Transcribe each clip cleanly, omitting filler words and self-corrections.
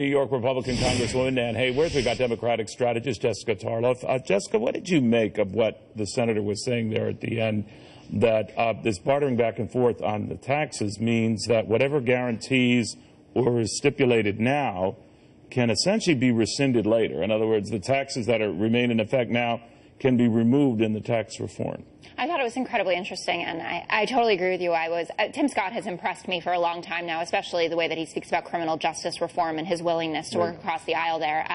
New York Republican Congresswoman Nan Hayworth. We've got Democratic strategist Jessica Tarloff. Jessica, what did you make of what the senator was saying there at the end, that this bartering back and forth on the taxes means that whatever guarantees or is stipulated now can essentially be rescinded later? In other words, the taxes that remain in effect now can be removed in the tax reform. I thought it was incredibly interesting, and I totally agree with you. Tim Scott has impressed me for a long time now, especially the way that he speaks about criminal justice reform and his willingness to work across the aisle there.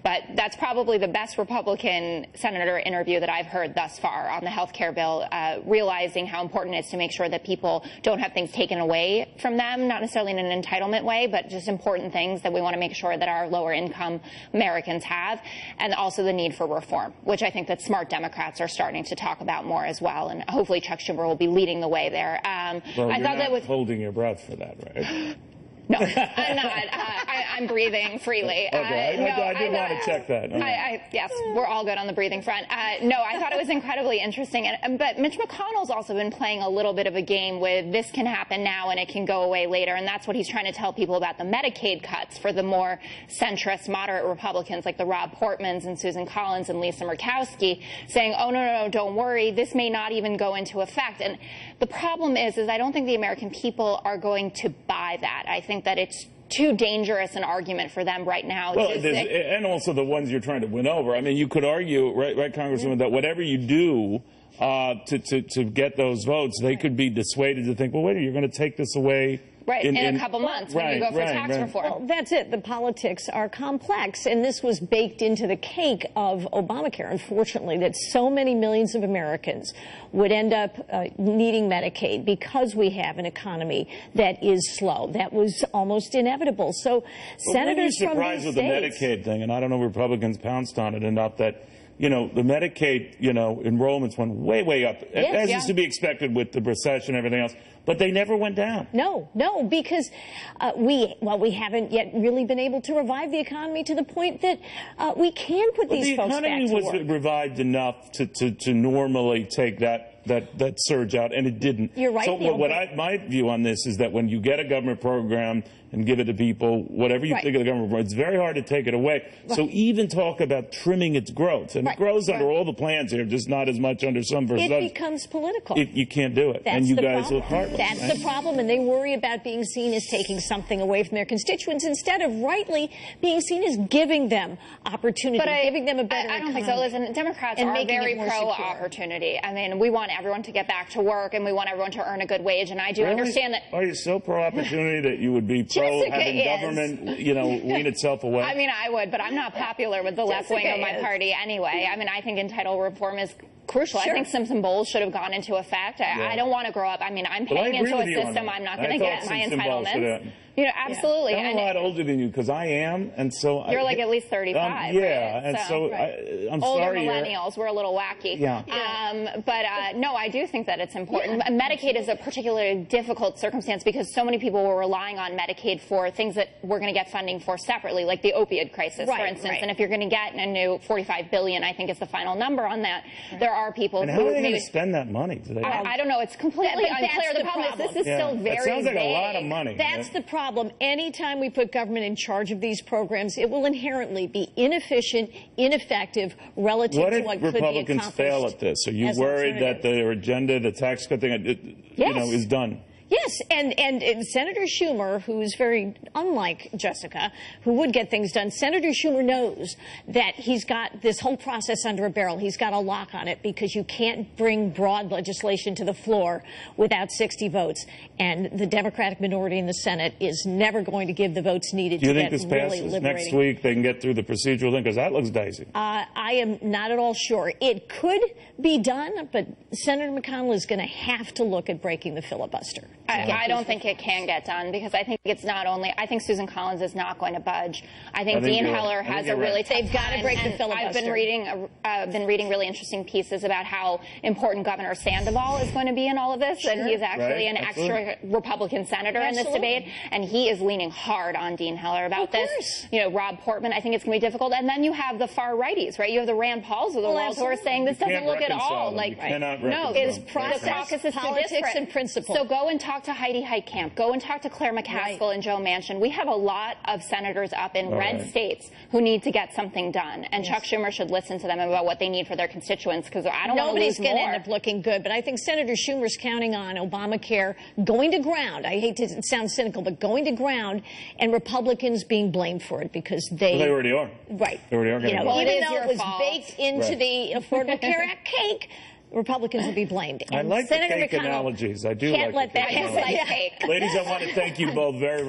But that's probably the best Republican senator interview that I've heard thus far on the health care bill, realizing how important it is to make sure that people don't have things taken away from them, not necessarily in an entitlement way, but just important things that we want to make sure that our lower income Americans have, and also the need for reform, which I think that smart Democrats are starting to talk about more as well, and hopefully Chuck Schumer will be leading the way there. Well, I thought that was holding your breath for that, right? No, I'm not. I'm breathing freely. Okay, I did want to check that. Yes, we're all good on the breathing front. No, I thought it was incredibly interesting. But Mitch McConnell's also been playing a little bit of a game with this can happen now and it can go away later. And that's what he's trying to tell people about the Medicaid cuts for the more centrist, moderate Republicans like the Rob Portmans and Susan Collins and Lisa Murkowski, saying, oh, no, don't worry, this may not even go into effect. And the problem is I don't think the American people are going to buy that. I think that it's too dangerous an argument for them right now. Well, and also the ones you're trying to win over. I mean, you could argue, right, Congresswoman, that whatever you do to get those votes, they could be dissuaded to think, well, wait, you're going to take this away. Right, in a couple months when you go for tax reform. Well, that's it. The politics are complex, and this was baked into the cake of Obamacare, unfortunately, that so many millions of Americans would end up needing Medicaid because we have an economy that is slow. That was almost inevitable. So senators from these states... with the Medicaid thing, and I don't know if Republicans pounced on it enough, that the Medicaid, enrollments went way up, as is to be expected with the recession and everything else. But they never went down. No, because we haven't yet really been able to revive the economy to the point that we can put these folks back to work. The economy was revived enough to normally take that surge out, and it didn't. You're right. So my view on this is that when you get a government program and give it to people, whatever you think of the government program, it's very hard to take it away. Right. So even talk about trimming its growth, and it grows under all the plans here, just not as much under some versus others. It becomes political. You can't do it, and you guys look heartless. That's the problem, and they worry about being seen as taking something away from their constituents instead of rightly being seen as giving them opportunity, giving them a better I don't think so. Listen, Democrats are very pro-opportunity. I mean, we want everyone to get back to work, and we want everyone to earn a good wage, and I do understand that. Are you so pro-opportunity that you would be pro-having government, wean itself away? I mean, I would, but I'm not popular with the left wing of my party anyway. I mean, I think entitled reform is crucial. Sure. I think Simpson-Bowles should have gone into effect. I don't want to grow up. I mean, I'm paying into a system. I'm not going to get my entitlements. Absolutely. I'm a lot older than you because I am, and so you're like at least 35. I'm older sorry. Millennials, we're a little wacky. But no, I do think that it's important. Medicaid is a particularly difficult circumstance because so many people were relying on Medicaid for things that we're going to get funding for separately, like the opioid crisis, for instance. And if you're going to get a new $45 billion, I think is the final number on that, there are people and who how are they going to spend that money? I don't know. It's completely unclear. The problem is this is still very vague. It sounds like a lot of money. That's the problem. Anytime we put government in charge of these programs, it will inherently be inefficient, ineffective, relative to what could be accomplished. What if Republicans fail at this? Are you worried that their agenda, the tax cut thing, is done? Yes, and Senator Schumer, who is very unlike Jessica, who would get things done, Senator Schumer knows that he's got this whole process under a barrel. He's got a lock on it because you can't bring broad legislation to the floor without 60 votes. And the Democratic minority in the Senate is never going to give the votes needed to get really liberating. Do you think this passes next week? They can get through the procedural thing? Because that looks dicey. I am not at all sure. It could be done, but Senator McConnell is going to have to look at breaking the filibuster. I don't think it can get done because I think it's not only. I think Susan Collins is not going to budge. I think Dean Heller has a really. They've got to break the filibuster. I've been reading really interesting pieces about how important Governor Sandoval is going to be in all of this, and he's actually an extra Republican senator in this debate, and he is leaning hard on Dean Heller about this. Rob Portman. I think it's going to be difficult, and then you have the far righties, right? You have the Rand Pauls of the world who are saying this doesn't look at all like. No, it's process, politics, and principle. So go and talk talk to Heidi Heitkamp. Go and talk to Claire McCaskill and Joe Manchin. We have a lot of senators up in red states who need to get something done, and Chuck Schumer should listen to them about what they need for their constituents, because I don't want to lose more. Nobody's going to end up looking good, but I think Senator Schumer's counting on Obamacare going to ground. I hate to sound cynical, but going to ground, and Republicans being blamed for it because they already are. Right. They already are getting blamed. Even though it was baked into the Affordable Care Act cake, Republicans will be blamed. I like Senator the cake McConnell analogies. I do can't like let the that cake happen. analogies. Ladies, I want to thank you both very, very